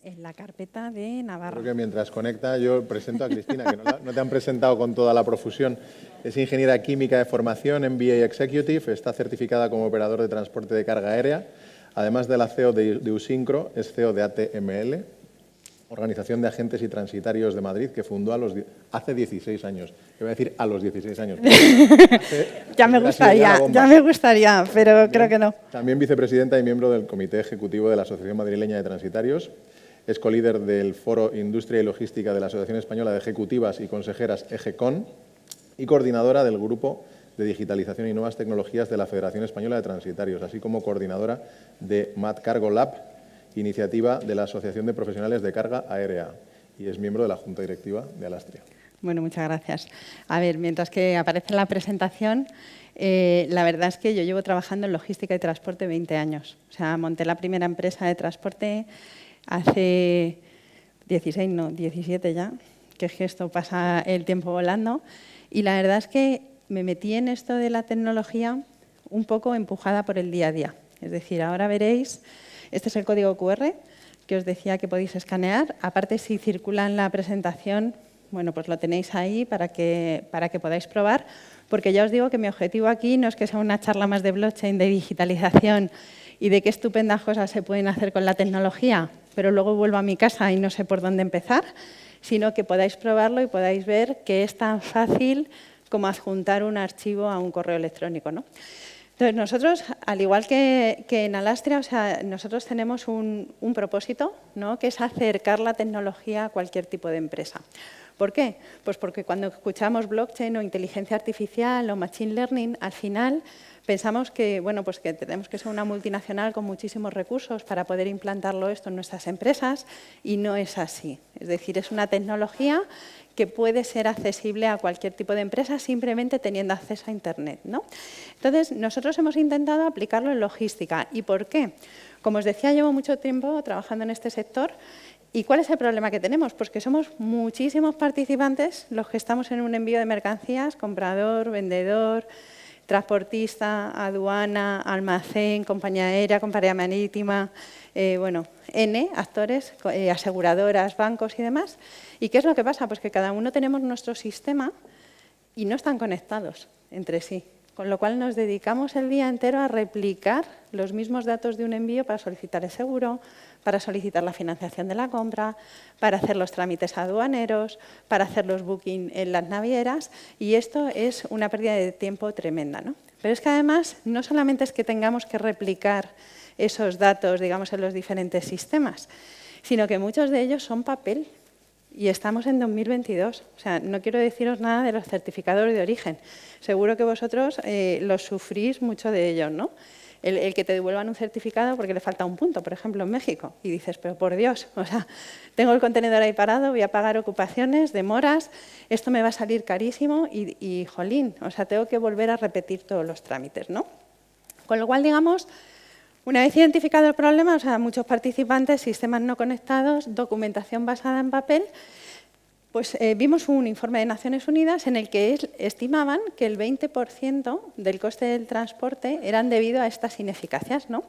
en la carpeta de Navarra. Creo que mientras conecta, yo presento a Cristina, que no te han presentado con toda la profusión. Es ingeniera química de formación, MBA Executive, está certificada como operador de transporte de carga aérea. Además de la CEO de Usincro, es CEO de ATML, Organización de Agentes y Transitarios de Madrid, que fundó hace 16 años. Yo voy a decir a los 16 años. Ya me gustaría, pero también, creo que no. También vicepresidenta y miembro del Comité Ejecutivo de la Asociación Madrileña de Transitarios. Es colíder del Foro Industria y Logística de la Asociación Española de Ejecutivas y Consejeras EGECON y coordinadora del Grupo de Digitalización y Nuevas Tecnologías de la Federación Española de Transitarios, así como coordinadora de MAD Cargo Lab, iniciativa de la Asociación de Profesionales de Carga Aérea, y es miembro de la Junta Directiva de Alastria. Bueno, muchas gracias. A ver, mientras que aparece en la presentación, la verdad es que yo llevo trabajando en logística y transporte 20 años. O sea, monté la primera empresa de transporte hace 16, no, 17 ya, que es que esto pasa el tiempo volando. Y la verdad es que me metí en esto de la tecnología un poco empujada por el día a día. Es decir, ahora veréis, este es el código QR que os decía que podéis escanear. Aparte, si circula en la presentación, bueno, pues lo tenéis ahí para que podáis probar, porque ya os digo que mi objetivo aquí no es que sea una charla más de blockchain, de digitalización y de qué estupendas cosas se pueden hacer con la tecnología, pero luego vuelvo a mi casa y no sé por dónde empezar, sino que podáis probarlo y podáis ver que es tan fácil como adjuntar un archivo a un correo electrónico, ¿no? Entonces, nosotros, al igual que en Alastria, o sea, nosotros tenemos un propósito, ¿no?, que es acercar la tecnología a cualquier tipo de empresa. ¿Por qué? Pues porque cuando escuchamos blockchain o inteligencia artificial o machine learning, al final pensamos que, bueno, pues que tenemos que ser una multinacional con muchísimos recursos para poder implantarlo esto en nuestras empresas, y no es así. Es decir, es una tecnología que puede ser accesible a cualquier tipo de empresa simplemente teniendo acceso a Internet, ¿no? Entonces, nosotros hemos intentado aplicarlo en logística. ¿Y por qué? Como os decía, llevo mucho tiempo trabajando en este sector. ¿Y cuál es el problema que tenemos? Pues que somos muchísimos participantes los que estamos en un envío de mercancías, comprador, vendedor, transportista, aduana, almacén, compañía aérea, compañía marítima, bueno, N actores, aseguradoras, bancos y demás. ¿Y qué es lo que pasa? Pues que cada uno tenemos nuestro sistema y no están conectados entre sí. Con lo cual nos dedicamos el día entero a replicar los mismos datos de un envío para solicitar el seguro, para solicitar la financiación de la compra, para hacer los trámites aduaneros, para hacer los bookings en las navieras, y esto es una pérdida de tiempo tremenda, ¿no? Pero es que además no solamente es que tengamos que replicar esos datos, digamos, en los diferentes sistemas, sino que muchos de ellos son papel. Y estamos en 2022. O sea, no quiero deciros nada de los certificados de origen. Seguro que vosotros los sufrís mucho de ellos, ¿no? El que te devuelvan un certificado porque le falta un punto, por ejemplo, en México. Y dices, pero por Dios, o sea, tengo el contenedor ahí parado, voy a pagar ocupaciones, demoras, esto me va a salir carísimo y jolín, o sea, tengo que volver a repetir todos los trámites, ¿no? Con lo cual, digamos, una vez identificado el problema, o sea, muchos participantes, sistemas no conectados, documentación basada en papel, pues vimos un informe de Naciones Unidas en el que estimaban que el 20% del coste del transporte eran debido a estas ineficacias, ¿no?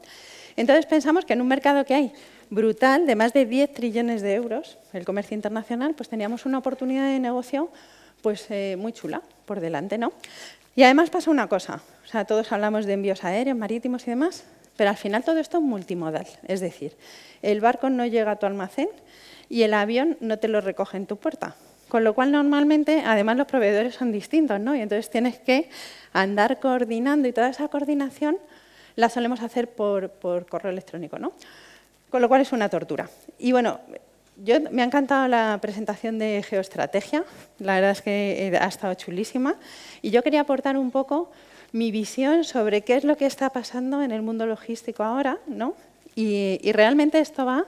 Entonces pensamos que en un mercado que hay brutal, de más de 10 trillones de euros, el comercio internacional, pues teníamos una oportunidad de negocio pues, muy chula por delante, ¿no? Y además pasa una cosa, o sea, todos hablamos de envíos aéreos, marítimos y demás, pero al final todo esto es multimodal, es decir, el barco no llega a tu almacén y el avión no te lo recoge en tu puerta. Con lo cual, normalmente, además los proveedores son distintos, ¿no? Y entonces tienes que andar coordinando, y toda esa coordinación la solemos hacer por correo electrónico, ¿no? Con lo cual es una tortura. Y bueno, me ha encantado la presentación de geoestrategia, la verdad es que ha estado chulísima, y yo quería aportar un poco mi visión sobre qué es lo que está pasando en el mundo logístico ahora, ¿no? Y realmente esto va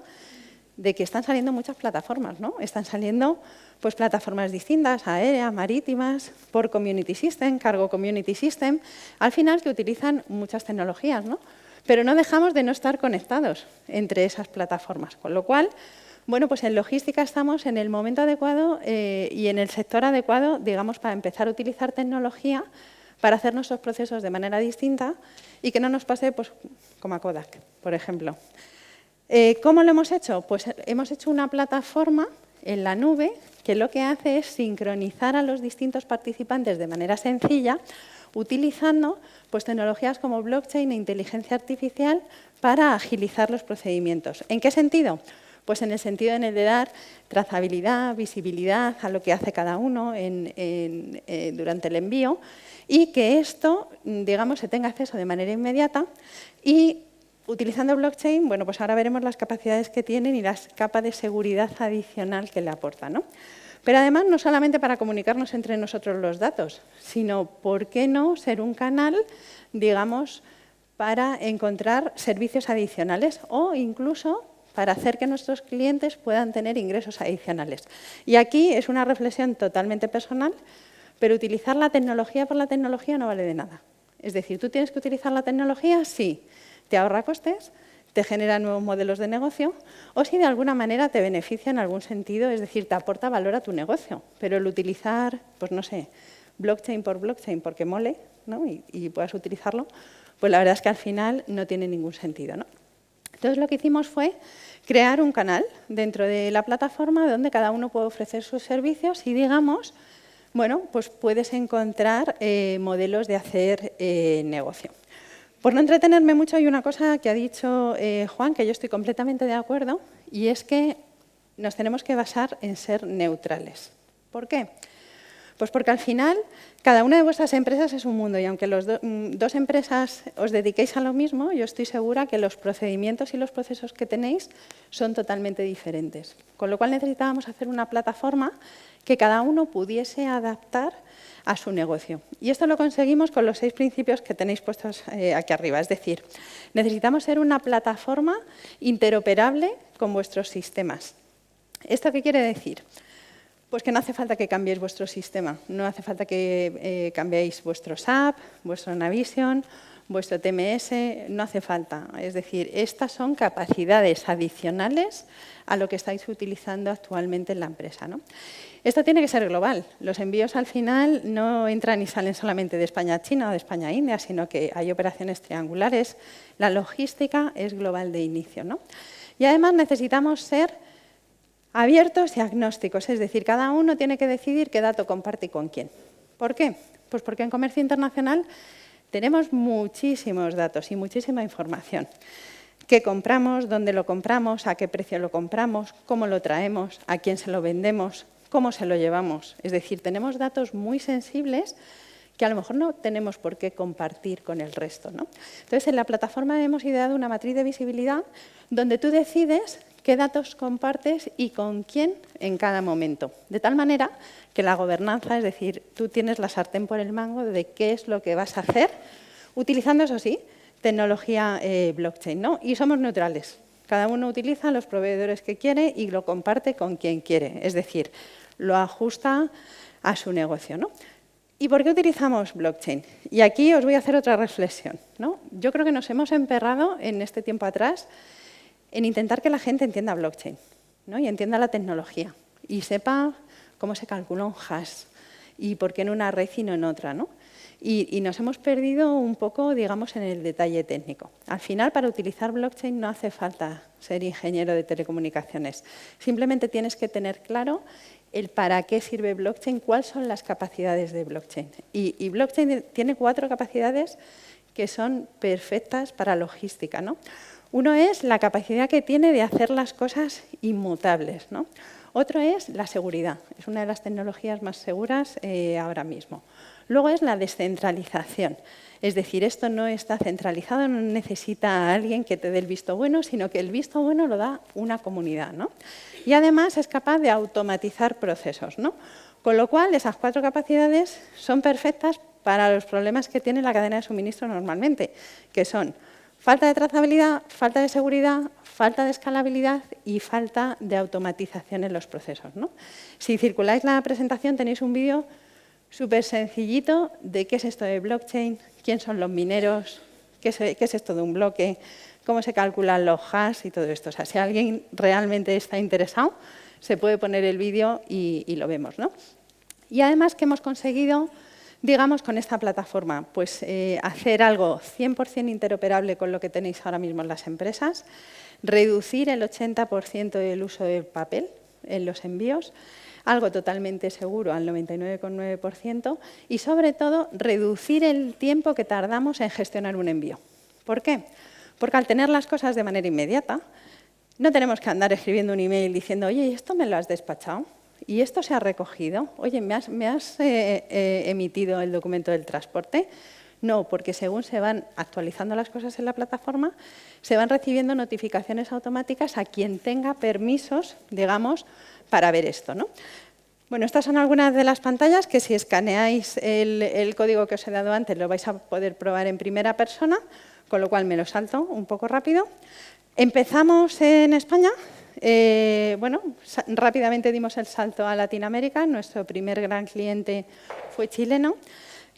de que están saliendo muchas plataformas, ¿no? Están saliendo pues, plataformas distintas, aéreas, marítimas, por Community System, Cargo Community System, al final que utilizan muchas tecnologías, ¿no? Pero no dejamos de no estar conectados entre esas plataformas, con lo cual, bueno, pues en logística estamos en el momento adecuado y en el sector adecuado, digamos, para empezar a utilizar tecnología para hacer nuestros procesos de manera distinta y que no nos pase pues, como a Kodak, por ejemplo. ¿Cómo lo hemos hecho? Pues hemos hecho una plataforma en la nube que lo que hace es sincronizar a los distintos participantes de manera sencilla, utilizando pues, tecnologías como blockchain e inteligencia artificial para agilizar los procedimientos. ¿En qué sentido? Pues en el sentido en el de dar trazabilidad, visibilidad a lo que hace cada uno durante el envío y que esto, digamos, se tenga acceso de manera inmediata y utilizando blockchain, bueno, pues ahora veremos las capacidades que tienen y las capas de seguridad adicional que le aportan, ¿no? Pero además, no solamente para comunicarnos entre nosotros los datos, sino, ¿por qué no ser un canal, digamos, para encontrar servicios adicionales o incluso para hacer que nuestros clientes puedan tener ingresos adicionales? Y aquí es una reflexión totalmente personal, pero utilizar la tecnología por la tecnología no vale de nada. Es decir, ¿tú tienes que utilizar la tecnología? Sí. ¿Te ahorra costes? ¿Te genera nuevos modelos de negocio? O si de alguna manera te beneficia en algún sentido, es decir, te aporta valor a tu negocio. Pero el utilizar, pues no sé, blockchain por blockchain porque mole, ¿no? y puedas utilizarlo, pues la verdad es que al final no tiene ningún sentido, ¿no? Entonces lo que hicimos fue crear un canal dentro de la plataforma donde cada uno puede ofrecer sus servicios y, digamos, bueno, pues puedes encontrar modelos de hacer negocio. Por no entretenerme mucho, hay una cosa que ha dicho Juan, que yo estoy completamente de acuerdo, y es que nos tenemos que basar en ser neutrales. ¿Por qué? Pues porque al final cada una de vuestras empresas es un mundo y aunque las dos empresas os dediquéis a lo mismo, yo estoy segura que los procedimientos y los procesos que tenéis son totalmente diferentes. Con lo cual necesitábamos hacer una plataforma que cada uno pudiese adaptar a su negocio. Y esto lo conseguimos con los 6 principios que tenéis puestos aquí arriba. Es decir, necesitamos ser una plataforma interoperable con vuestros sistemas. ¿Esto qué quiere decir? Pues que no hace falta que cambiéis vuestro sistema, no hace falta que cambiéis vuestro SAP, vuestro Navision, vuestro TMS, no hace falta. Es decir, estas son capacidades adicionales a lo que estáis utilizando actualmente en la empresa, ¿no? Esto tiene que ser global. Los envíos al final no entran y salen solamente de España a China o de España a India, sino que hay operaciones triangulares. La logística es global de inicio, ¿no? Y además necesitamos ser abiertos y agnósticos, es decir, cada uno tiene que decidir qué dato comparte y con quién. ¿Por qué? Pues porque en comercio internacional tenemos muchísimos datos y muchísima información. ¿Qué compramos? ¿Dónde lo compramos? ¿A qué precio lo compramos? ¿Cómo lo traemos? ¿A quién se lo vendemos? ¿Cómo se lo llevamos? Es decir, tenemos datos muy sensibles que a lo mejor no tenemos por qué compartir con el resto, ¿no? Entonces, en la plataforma hemos ideado una matriz de visibilidad donde tú decides qué datos compartes y con quién en cada momento. De tal manera que la gobernanza, es decir, tú tienes la sartén por el mango de qué es lo que vas a hacer, utilizando, eso sí, tecnología blockchain, ¿no? Y somos neutrales. Cada uno utiliza los proveedores que quiere y lo comparte con quien quiere. Es decir, lo ajusta a su negocio, ¿no? ¿Y por qué utilizamos blockchain? Y aquí os voy a hacer otra reflexión, ¿no? Yo creo que nos hemos emperrado en este tiempo atrás en intentar que la gente entienda blockchain, ¿no? Y entienda la tecnología y sepa cómo se calcula un hash y por qué en una red y no en otra, ¿no? Y nos hemos perdido un poco, digamos, en el detalle técnico. Al final, para utilizar blockchain no hace falta ser ingeniero de telecomunicaciones. Simplemente tienes que tener claro el para qué sirve blockchain, cuáles son las capacidades de blockchain. Y blockchain tiene 4 capacidades que son perfectas para logística, ¿no? Uno es la capacidad que tiene de hacer las cosas inmutables, ¿no? Otro es la seguridad. Es una de las tecnologías más seguras ahora mismo. Luego es la descentralización. Es decir, esto no está centralizado, no necesita a alguien que te dé el visto bueno, sino que el visto bueno lo da una comunidad, ¿no? Y además es capaz de automatizar procesos, ¿no? Con lo cual, esas 4 capacidades son perfectas para los problemas que tiene la cadena de suministro normalmente, que son falta de trazabilidad, falta de seguridad, falta de escalabilidad y falta de automatización en los procesos, ¿no? Si circuláis la presentación tenéis un vídeo súper sencillito de qué es esto de blockchain, quién son los mineros, qué es esto de un bloque, cómo se calculan los hash y todo esto. O sea, si alguien realmente está interesado, se puede poner el vídeo y lo vemos, ¿no? Y además que hemos conseguido digamos, con esta plataforma? Pues hacer algo 100% interoperable con lo que tenéis ahora mismo en las empresas, reducir el 80% del uso del papel en los envíos, algo totalmente seguro al 99,9% y, sobre todo, reducir el tiempo que tardamos en gestionar un envío. ¿Por qué? Porque al tener las cosas de manera inmediata, no tenemos que andar escribiendo un email diciendo, oye, ¿esto me lo has despachado? ¿Y esto se ha recogido? Oye, ¿me has emitido el documento del transporte? No, porque según se van actualizando las cosas en la plataforma, se van recibiendo notificaciones automáticas a quien tenga permisos, digamos, para ver esto, ¿no? Bueno, estas son algunas de las pantallas que si escaneáis el código que os he dado antes lo vais a poder probar en primera persona, con lo cual me lo salto un poco rápido. Empezamos en España. Bueno, rápidamente dimos el salto a Latinoamérica. Nuestro primer gran cliente fue chileno.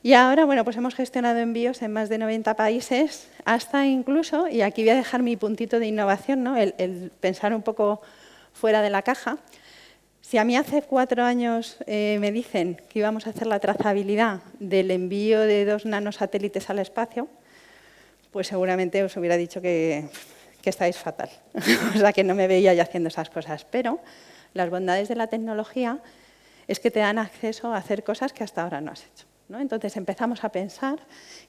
Y ahora, bueno, pues hemos gestionado envíos en más de 90 países, hasta incluso, y aquí voy a dejar mi puntito de innovación, ¿no? el pensar un poco fuera de la caja. Si a mí hace 4 años me dicen que íbamos a hacer la trazabilidad del envío de 2 nanosatélites al espacio, pues seguramente os hubiera dicho que estáis fatal. O sea, que no me veía ya haciendo esas cosas. Pero las bondades de la tecnología es que te dan acceso a hacer cosas que hasta ahora no has hecho, ¿no? Entonces empezamos a pensar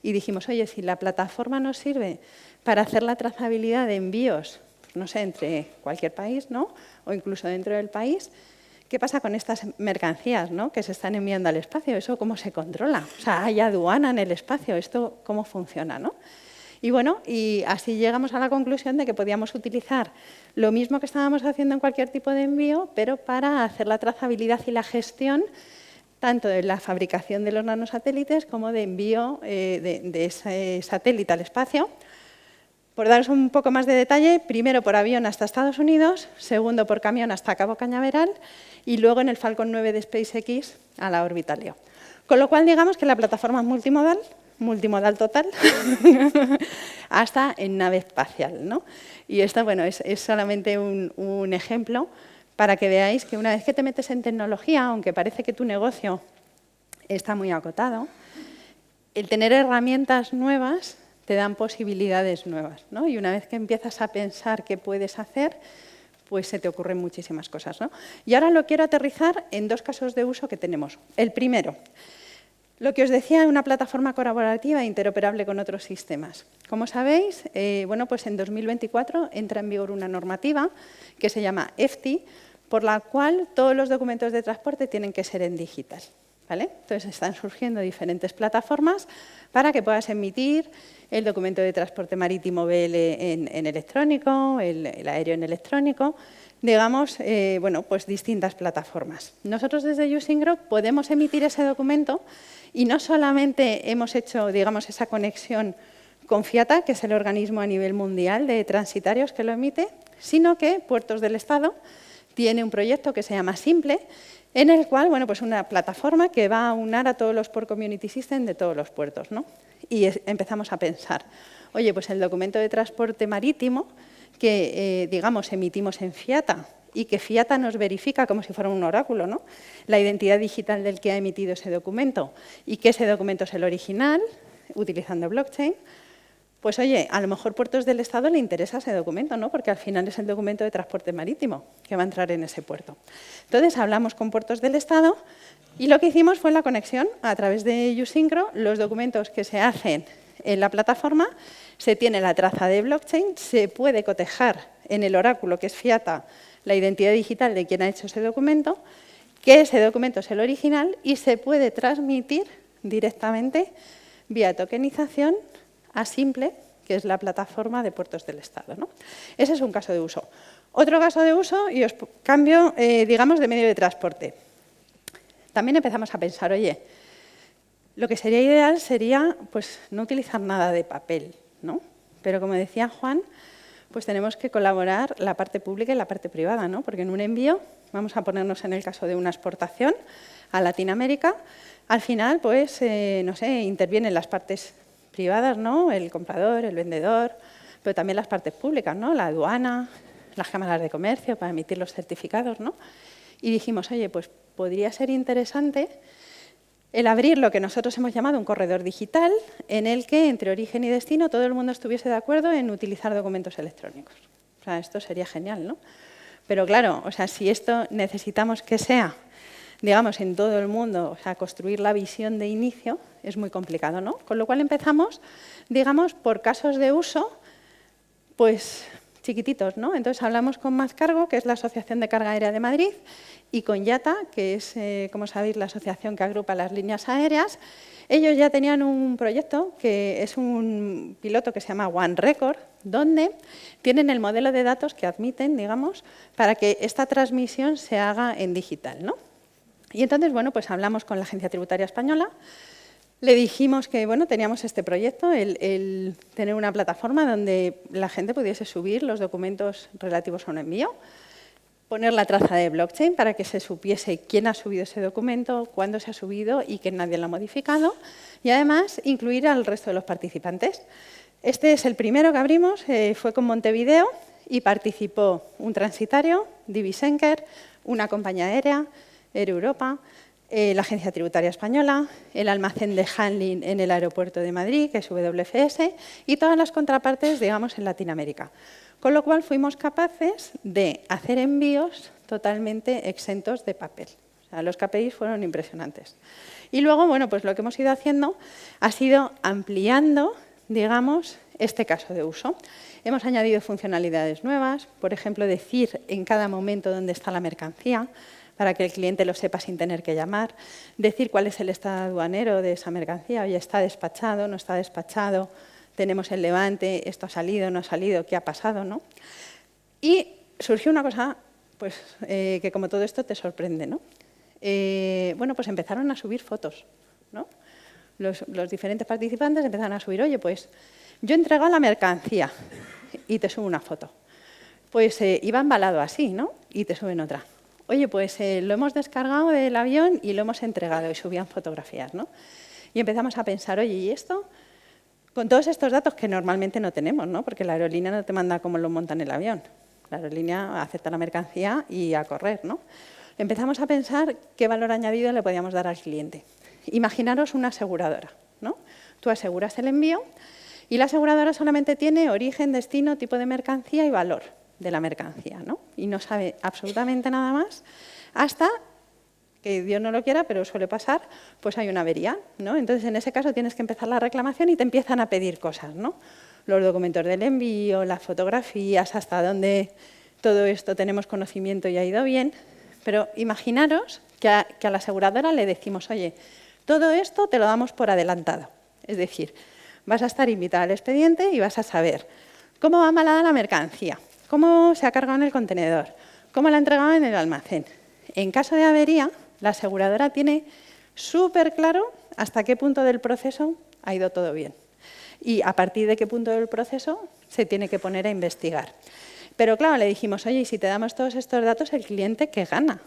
y dijimos, oye, si la plataforma nos sirve para hacer la trazabilidad de envíos, pues no sé, entre cualquier país, ¿no? O incluso dentro del país, ¿qué pasa con estas mercancías, ¿no? Que se están enviando al espacio? ¿Eso cómo se controla? O sea, ¿hay aduana en el espacio? ¿Esto cómo funciona, no? Y bueno, y así llegamos a la conclusión de que podíamos utilizar lo mismo que estábamos haciendo en cualquier tipo de envío, pero para hacer la trazabilidad y la gestión tanto de la fabricación de los nanosatélites como de envío de ese satélite al espacio. Por daros un poco más de detalle, primero por avión hasta Estados Unidos, segundo por camión hasta Cabo Cañaveral y luego en el Falcon 9 de SpaceX a la órbita LEO. Con lo cual, digamos que la plataforma es multimodal total, hasta en nave espacial, ¿no? Y esto, bueno, es solamente un ejemplo para que veáis que una vez que te metes en tecnología, aunque parece que tu negocio está muy acotado, el tener herramientas nuevas te dan posibilidades nuevas, ¿no? Y una vez que empiezas a pensar qué puedes hacer, pues se te ocurren muchísimas cosas, ¿no? Y ahora lo quiero aterrizar en 2 casos de uso que tenemos. El primero, lo que os decía, una plataforma colaborativa e interoperable con otros sistemas. Como sabéis, bueno, pues en 2024 entra en vigor una normativa que se llama EFTI, por la cual todos los documentos de transporte tienen que ser en digital, ¿vale? Entonces están surgiendo diferentes plataformas para que puedas emitir el documento de transporte marítimo BL en electrónico, el aéreo en electrónico, digamos, bueno, pues distintas plataformas. Nosotros desde Usingro podemos emitir ese documento y no solamente hemos hecho, digamos, esa conexión con FIATA, que es el organismo a nivel mundial de transitarios que lo emite, sino que Puertos del Estado tiene un proyecto que se llama Simple, en el cual, bueno, pues una plataforma que va a unar a todos los Port Community System de todos los puertos, ¿no? Y empezamos a pensar, oye, pues el documento de transporte marítimo que, digamos, emitimos en FIATA y que FIATA nos verifica como si fuera un oráculo, ¿no? La identidad digital del que ha emitido ese documento y que ese documento es el original, utilizando blockchain, pues oye, a lo mejor Puertos del Estado le interesa ese documento, ¿no? Porque al final es el documento de transporte marítimo que va a entrar en ese puerto. Entonces hablamos con Puertos del Estado y lo que hicimos fue la conexión a través de Usynchro, los documentos que se hacen en la plataforma, se tiene la traza de blockchain, se puede cotejar en el oráculo que es FIATA la identidad digital de quien ha hecho ese documento, que ese documento es el original y se puede transmitir directamente vía tokenización a Simple, que es la plataforma de Puertos del Estado, ¿no? Ese es un caso de uso. Otro caso de uso, y os cambio, digamos, de medio de transporte. También empezamos a pensar, oye, lo que sería ideal sería pues, no utilizar nada de papel, ¿no? Pero como decía Juan, pues tenemos que colaborar la parte pública y la parte privada, ¿no? Porque en un envío, vamos a ponernos en el caso de una exportación a Latinoamérica, al final, pues, no sé, intervienen las partes privadas, ¿no? El comprador, el vendedor, pero también las partes públicas, ¿no? La aduana, las cámaras de comercio para emitir los certificados, ¿no? Y dijimos, oye, pues podría ser interesante el abrir lo que nosotros hemos llamado un corredor digital, en el que, entre origen y destino, todo el mundo estuviese de acuerdo en utilizar documentos electrónicos. O sea, esto sería genial, ¿no? Pero claro, o sea, si esto necesitamos que sea, digamos, en todo el mundo, o sea, construir la visión de inicio, es muy complicado, ¿no? Con lo cual empezamos, digamos, por casos de uso, pues chiquititos, ¿no? Entonces hablamos con Mazcargo, que es la Asociación de Carga Aérea de Madrid, y con IATA, que es, como sabéis, la asociación que agrupa las líneas aéreas. Ellos ya tenían un proyecto, que es un piloto que se llama One Record, donde tienen el modelo de datos que admiten, digamos, para que esta transmisión se haga en digital, ¿no? Y entonces, bueno, pues hablamos con la Agencia Tributaria Española, le dijimos que, bueno, teníamos este proyecto, el tener una plataforma donde la gente pudiese subir los documentos relativos a un envío, poner la traza de blockchain para que se supiese quién ha subido ese documento, cuándo se ha subido y que nadie lo ha modificado, y además incluir al resto de los participantes. Este es el primero que abrimos, fue con Montevideo y participó un transitario, Divisenker, una compañía aérea, Air Europa, la Agencia Tributaria Española, el almacén de handling en el aeropuerto de Madrid, que es WFS, y todas las contrapartes, digamos, en Latinoamérica. Con lo cual fuimos capaces de hacer envíos totalmente exentos de papel. O sea, los KPIs fueron impresionantes. Y luego, bueno, pues lo que hemos ido haciendo ha sido ampliando, digamos, este caso de uso. Hemos añadido funcionalidades nuevas, por ejemplo, decir en cada momento dónde está la mercancía, para que el cliente lo sepa sin tener que llamar, decir cuál es el estado aduanero de esa mercancía, oye, está despachado, no está despachado, tenemos el levante, esto ha salido, no ha salido, ¿qué ha pasado?, ¿no? Y surgió una cosa, pues, que como todo esto te sorprende, ¿no? Bueno, pues empezaron a subir fotos, ¿no? Los diferentes participantes empezaron a subir, oye, pues, yo he entregado la mercancía y te subo una foto. Pues iba embalado así, ¿no? Y te suben otra. Oye, pues lo hemos descargado del avión y lo hemos entregado, y subían fotografías, ¿no? Y empezamos a pensar, oye, ¿y esto? Con todos estos datos que normalmente no tenemos, ¿no? Porque la aerolínea no te manda cómo lo montan en el avión. La aerolínea acepta la mercancía y a correr, ¿no? Empezamos a pensar qué valor añadido le podíamos dar al cliente. Imaginaros una aseguradora, ¿no? Tú aseguras el envío y la aseguradora solamente tiene origen, destino, tipo de mercancía y valor de la mercancía, ¿no? Y no sabe absolutamente nada más hasta que Dios no lo quiera, pero suele pasar, pues hay una avería, ¿no? Entonces, en ese caso tienes que empezar la reclamación y te empiezan a pedir cosas, ¿no? Los documentos del envío, las fotografías, hasta dónde todo esto tenemos conocimiento y ha ido bien. Pero imaginaros que a la aseguradora le decimos, oye, todo esto te lo damos por adelantado. Es decir, vas a estar invitada al expediente y vas a saber cómo va embalada la mercancía, cómo se ha cargado en el contenedor, cómo la ha entregado en el almacén. En caso de avería, la aseguradora tiene súper claro hasta qué punto del proceso ha ido todo bien. Y a partir de qué punto del proceso se tiene que poner a investigar. Pero claro, le dijimos, oye, y si te damos todos estos datos, ¿el cliente qué gana?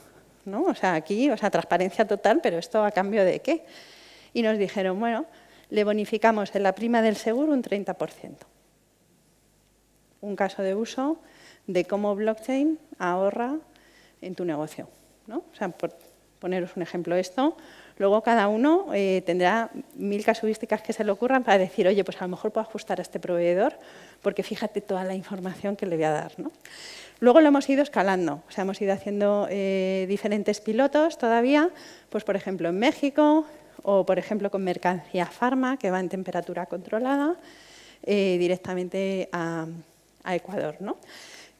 ¿No? O sea, aquí, transparencia total, pero ¿esto a cambio de qué? Y nos dijeron, bueno, le bonificamos en la prima del seguro un 30%. Un caso de uso de cómo blockchain ahorra en tu negocio, ¿no? O sea, por poneros un ejemplo esto, luego cada uno tendrá 1000 casuísticas que se le ocurran para decir, oye, pues a lo mejor puedo ajustar a este proveedor porque fíjate toda la información que le voy a dar, ¿no? Luego lo hemos ido escalando, o sea, hemos ido haciendo diferentes pilotos todavía, pues por ejemplo en México o por ejemplo con mercancía farma que va en temperatura controlada directamente a Ecuador, ¿no?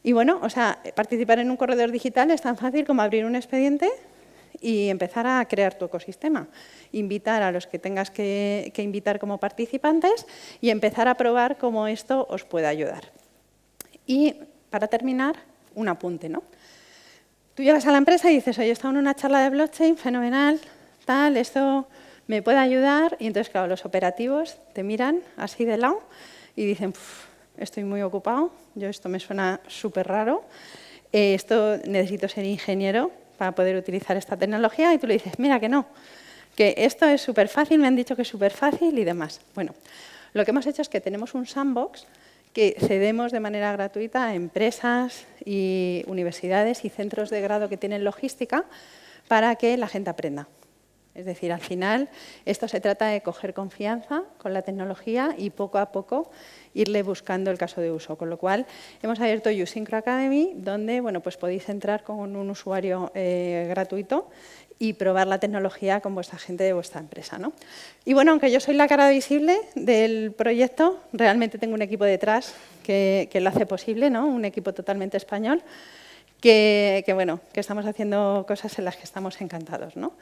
Y bueno, o sea, participar en un corredor digital es tan fácil como abrir un expediente y empezar a crear tu ecosistema. Invitar a los que tengas que invitar como participantes y empezar a probar cómo esto os puede ayudar. Y para terminar, un apunte, ¿no? Tú llegas a la empresa y dices, oye, he estado en una charla de blockchain, fenomenal, tal, esto me puede ayudar. Y entonces, claro, los operativos te miran así de lado y dicen, estoy muy ocupado, esto me suena súper raro, esto necesito ser ingeniero para poder utilizar esta tecnología, y tú le dices, mira que no, que esto es súper fácil, me han dicho que es súper fácil y demás. Bueno, lo que hemos hecho es que tenemos un sandbox que cedemos de manera gratuita a empresas y universidades y centros de grado que tienen logística para que la gente aprenda. Es decir, al final esto se trata de coger confianza con la tecnología y poco a poco irle buscando el caso de uso. Con lo cual, hemos abierto YouSynchro Academy, donde bueno, pues podéis entrar con un usuario gratuito y probar la tecnología con vuestra gente de vuestra empresa, ¿no? Y bueno, aunque yo soy la cara visible del proyecto, realmente tengo un equipo detrás que lo hace posible, ¿no? Un equipo totalmente español, que estamos haciendo cosas en las que estamos encantados, ¿no?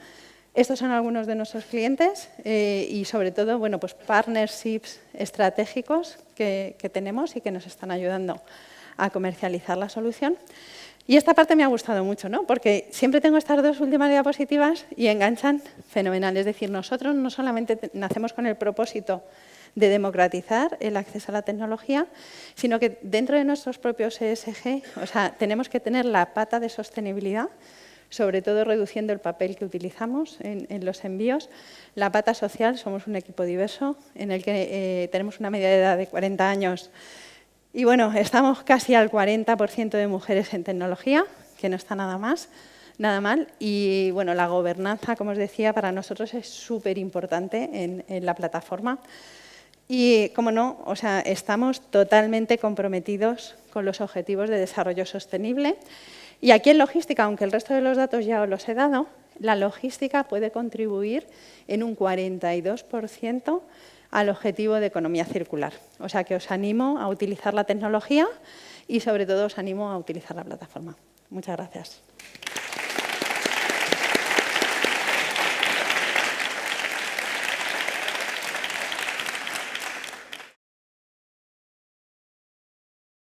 Estos son algunos de nuestros clientes y, sobre todo, bueno, pues partnerships estratégicos que tenemos y que nos están ayudando a comercializar la solución. Y esta parte me ha gustado mucho, ¿no? Porque siempre tengo estas dos últimas diapositivas y enganchan fenomenal. Es decir, nosotros no solamente nacemos con el propósito de democratizar el acceso a la tecnología, sino que dentro de nuestros propios ESG, o sea, tenemos que tener la pata de sostenibilidad, sobre todo reduciendo el papel que utilizamos en los envíos. La pata social, somos un equipo diverso, en el que tenemos una media de edad de 40 años y bueno, estamos casi al 40% de mujeres en tecnología, que no está nada mal. Y bueno, la gobernanza, como os decía, para nosotros es súper importante en la plataforma. Y, como no, o sea, estamos totalmente comprometidos con los objetivos de desarrollo sostenible. Y aquí en logística, aunque el resto de los datos ya os los he dado, la logística puede contribuir en un 42% al objetivo de economía circular. O sea que os animo a utilizar la tecnología y, sobre todo, os animo a utilizar la plataforma. Muchas gracias.